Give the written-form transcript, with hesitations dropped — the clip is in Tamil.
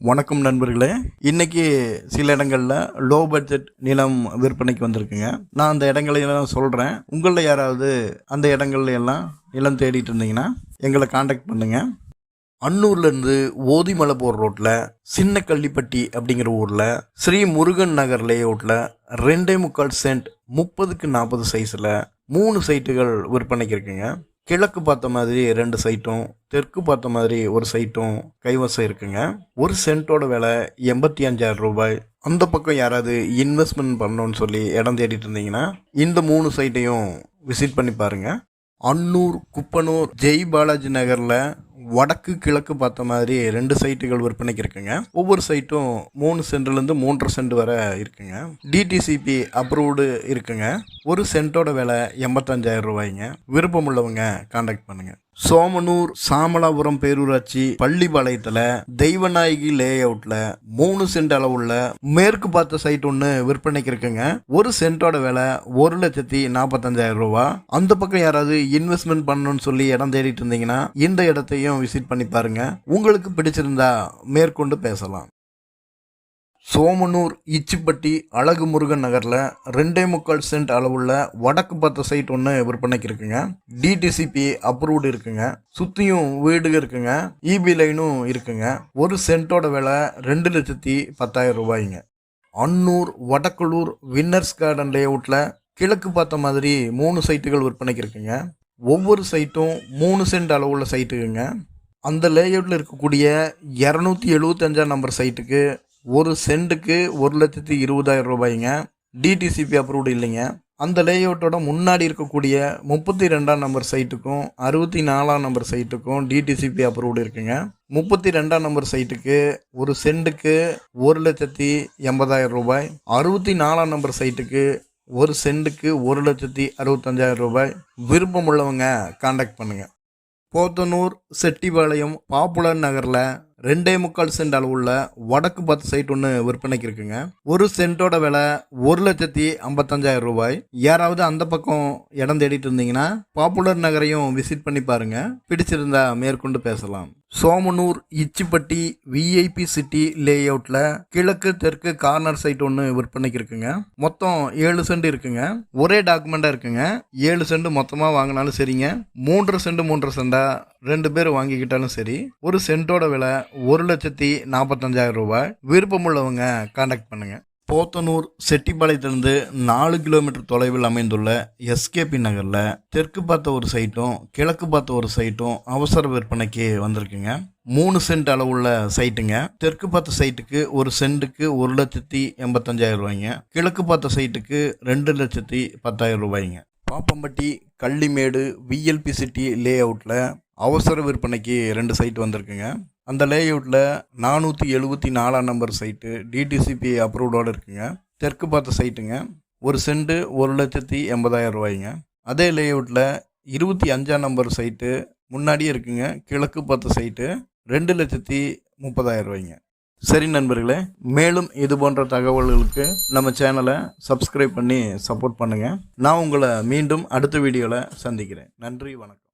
வணக்கம் நண்பர்களே. இன்னைக்கு சில இடங்கள்ல லோ பட்ஜெட் நிலம் விற்பனைக்கு வந்திருக்குங்க. நான் அந்த இடங்களையெல்லாம் சொல்றேன். உங்களில் யாராவது அந்த இடங்கள்ல எல்லாம் நிலம் தேடிட்டு இருந்தீங்கன்னா எங்களை காண்டாக்ட் பண்ணுங்க. அன்னூர்லேருந்து ஓதிமலை போகிற ரோட்டில் சின்ன கள்ளிப்பட்டி அப்படிங்கிற ஊரில் ஸ்ரீ முருகன் நகர் லேஅவுட்டில் 2.25 சென்ட் 30க்கு 40 சைஸில் 3 சைட்டுகள் விற்பனைக்கு இருக்குங்க. கிழக்கு பார்த்த மாதிரி 2 சைட்டும், தெற்கு பார்த்த மாதிரி ஒரு சைட்டும் கைவசம் இருக்குங்க. ஒரு சென்ட்டோட விலை 85,000 ரூபாய். அந்த பக்கம் யாராவது இன்வெஸ்ட்மெண்ட் பண்ணணும்னு சொல்லி இடம் தேடிட்டு இருந்தீங்கன்னா இந்த 3 சைட்டையும் விசிட் பண்ணி பாருங்க. அன்னூர், குப்பனூர், ஜெய் பாலாஜி நகரில் வடக்கு கிழக்கு பார்த்த மாதிரி 2 சைட்டுகள் விற்பனைக்கு இருக்குங்க. ஒவ்வொரு சைட்டும் 3 சென்ட்லேருந்து 3.5 சென்ட் வரை இருக்குங்க. டிடிசிபி அப்ரூவ்டு இருக்குங்க. ஒரு சென்ட்டோட விலை 85,000 ரூபாய்ங்க. விருப்பம் உள்ளவங்க காண்டாக்ட் பண்ணுங்க. சோமனூர், சாமலாபுரம் பேரூராட்சி பள்ளிப்பாளையத்தில் தெய்வநாயகி லேஅவுட்ல 3 சென்ட் அளவுள்ள மேற்கு பார்த்த சைட் ஒன்று விற்பனைக்கு இருக்குங்க. ஒரு சென்ட்டோட விலை 1,45,000 ரூபா. அந்த பக்கம் யாராவது இன்வெஸ்ட்மெண்ட் பண்ணணும்னு சொல்லி இடம் தேடிட்டு இருந்தீங்கன்னா இந்த இடத்தையும் விசிட் பண்ணி பாருங்க. உங்களுக்கு பிடிச்சிருந்தா மேற்கொண்டு பேசலாம். சோமனூர், இச்சிப்பட்டி, அழகு முருகன் நகரில் 2.25 சென்ட் அளவுள்ள வடக்கு பார்த்த சைட் ஒன்று விற்பனைக்கு இருக்குங்க. டிடிசிபி அப்ரூவ்டு இருக்குங்க. சுற்றியும் வீடு இருக்குங்க. இபி லைனும் இருக்குங்க. ஒரு சென்ட்டோட விலை 2,10,000 ரூபாய்ங்க. அன்னூர், வடக்குளூர் வின்னர்ஸ் கார்டன் லேஅவுட்டில் கிழக்கு பார்த்த மாதிரி 3 சைட்டுகள் விற்பனைக்கு இருக்குங்க. ஒவ்வொரு சைட்டும் 3 சென்ட் அளவுள்ள சைட்டுக்குங்க. அந்த லேஅவுட்டில் இருக்கக்கூடிய 275 நம்பர் சைட்டுக்கு ஒரு சென்ட்டுக்கு 1,20,000 ரூபாய்ங்க. டிடிசிபி அப்ரூவ்டு இல்லைங்க. அந்த லேஅவுட்டோட முன்னாடி இருக்கக்கூடிய 32 நம்பர் சைட்டுக்கும் 64 நம்பர் சைட்டுக்கும் டிடிசிபி அப்ரூவ்டு இருக்குங்க. 32 நம்பர் சைட்டுக்கு ஒரு சென்ட்டுக்கு 1,80,000 ரூபாய். 64 நம்பர் சைட்டுக்கு ஒரு சென்ட்டுக்கு 1,65,000 ரூபாய். விருப்பம் உள்ளவங்க காண்டாக்ட் பண்ணுங்க. போத்தனூர், செட்டிபாளையம், பாப்புலர் நகரில் 2.25 சென்ட் அளவுள்ள வடக்கு பார்த்த சைட் ஒன்று விற்பனைக்கு இருக்குங்க. ஒரு சென்ட்டோட விலை 1,55,000 ரூபாய். யாராவது அந்த பக்கம் இடம் தேடிட்டு இருந்தீங்கன்னா பாப்புலர் நகரையும் விசிட் பண்ணி பாருங்க. பிடிச்சிருந்தா மேற்கொண்டு பேசலாம். சோமனூர், இச்சிப்பட்டி விஐபி சிட்டி லேஅவுட்ல கிழக்கு தெற்கு கார்னர் சைட் ஒன்று விற்பனைக்கு இருக்குங்க. மொத்தம் 7 சென்ட் இருக்குங்க. ஒரே டாக்குமெண்டா இருக்குங்க. 7 சென்ட் மொத்தமாக வாங்கினாலும் சரிங்க, 3 சென்ட் 3 சென்டா 2 பேர் வாங்கிக்கிட்டாலும் சரி. ஒரு சென்ட்டோட விலை 1,45,000 ரூபாய். விருப்பமுள்ளவங்க காண்டாக்ட் பண்ணுங்க. போத்தனூர், செட்டிப்பாளையத்திலிருந்து 4 கிலோமீட்டர் தொலைவில் அமைந்துள்ள எஸ்கேபி நகரில் தெற்கு பார்த்த ஒரு சைட்டும் கிழக்கு பார்த்த ஒரு சைட்டும் அவசர விற்பனைக்கு வந்திருக்குங்க. 3 சென்ட் அளவுள்ள சைட்டுங்க. தெற்கு பார்த்த சைட்டுக்கு ஒரு சென்ட்டுக்கு 1,85,000 ரூபாய்ங்க. கிழக்கு பார்த்த சைட்டுக்கு 2,10,000 ரூபாய்ங்க. பாப்பம்பட்டி, கள்ளிமேடு விஎல்பி சிட்டி லேஅவுட்டில் அவசர விற்பனைக்கு 2 சைட் வந்திருக்குங்க. அந்த லேஅவுட்டில் 474 நம்பர் சைட்டு டிடிசிபி அப்ரூவ்டோடு இருக்குங்க. தெற்கு பார்த்த சைட்டுங்க. ஒரு சென்ட்டு 1,80,000 ரூபாய்ங்க. அதே லேஅவுட்டில் 25 நம்பர் சைட்டு முன்னாடியே இருக்குங்க. கிழக்கு பார்த்த சைட்டு 2,30,000 ரூபாய்ங்க. சரி நண்பர்களே, மேலும் இது போன்ற தகவல்களுக்கு நம்ம சேனலை சப்ஸ்கிரைப் பண்ணி சப்போர்ட் பண்ணுங்கள். நான் உங்களை மீண்டும் அடுத்த வீடியோவில் சந்திக்கிறேன். நன்றி, வணக்கம்.